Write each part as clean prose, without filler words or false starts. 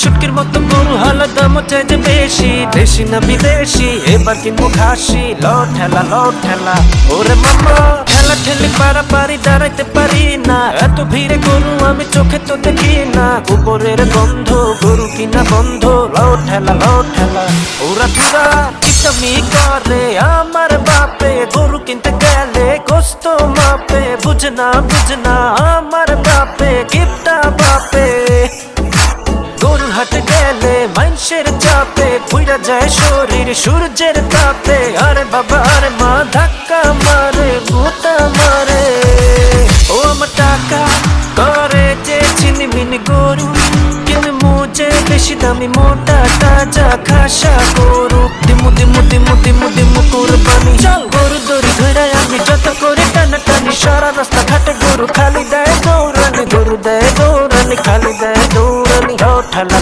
শুটকির মতো গরু হলো দাম চাইতে বেশি, দেশি না বিদেশি এবার কিনবো খাসি। লট ঠেলা ওরে মামা, ঠেলা ঠেলি পারাপারি দাঁড়াইতে পারি না, এত ভিড়ে গরু আমি চোখে তো দেখি না। গোবরের গন্ধ গরু কিনা বন্ধ, লট ঠেলা ওরা ধুরা কিটামি করে আমার বাপে, গরু কিনতে গেলে গোস্ত মাপে। বুঝনা আমার বাপে কিপটা বাপে, গরুর হাটে গেলে মানুষের চাপে পুইরা যায় শরীর সূর্যের তাপে। আরে বাবা আরে মা ধাক্কা মারে গোটা মারে, ও আমার টাকা করে যে চিনিমিনি গরু কিনে মুজে বেশি দামি মোটা তাজা খাসা গরু। দিমু কুরবানি, চল গরু দড়ি ধরে আমি যত করে টানাটানি, সারা রাস্তা ঘাটে গরু খালি দেয় দৌড়ানি, গরু দেয় দৌড়ানি খালি দেয় দৌড়ানি। লট ঠেলা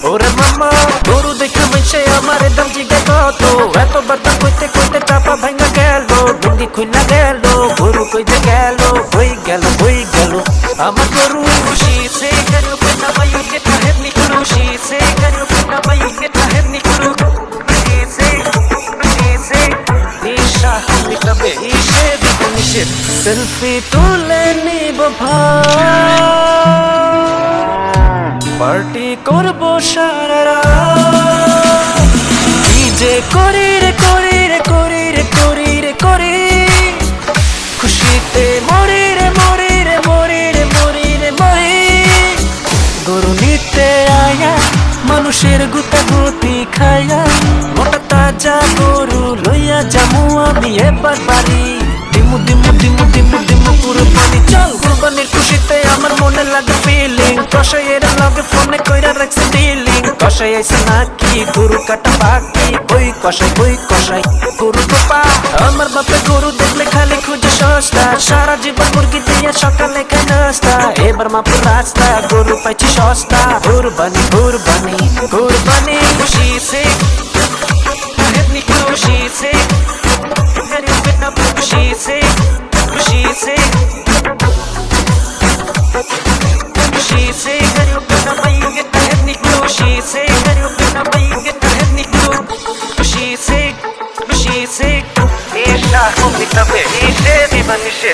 ওরে মামা, গরু দেখে মেশে আমার দাম জিগে কত, এতবার দাম কইতে চাপা ভাঙা গেল, ডুঙ্গি খুইলা গেল, গরু কইতে গেল হই গেল আমার গরু। খুশি সে গরু কেনা বায়ু কে তাহেরনি খুশি সে গরু কেনা বায়ু কে তাহেরনি খুশি সে নিশা হলি তবে ইসে দিব নিষেধ। সেলফি তুলে নিব ভাই, পার্টি করবো সারা রাত, ডিজে করি খুশিতে মরি রে গরু নিতে আয়া মানুষের গুতাগুতি খায়া, মোটা তাজা গরু লইয়া যামু আমি এবার বাড়ি। দিমু কুরবানি, চল কুরবানির খুশিতে আমার মনে লাগে ফিলিং, কষাইয়ের লগে ফোনে কইরা রাখছে ডিলিং। কষাই আইছে নাকি গরু কাটা বাকি, বই কষাই গরু কোপা। আমার বাপে গরু দেখলে খালি খুঁজে সস্তা, সারা জীবন মুরগি দিয়ে সকালে খাই নাস্তা, এবার মাপুর রাস্তা গরু পাইছি সস্তা। কুরবানি খুশি সে খুশি সে खुशी से गरीब ना भाई के तहत निकलो, खुशी से गरीब ना भाई के तहत निकलो, खुशी से ये शाह को भी तबे इसे भी बनिशे।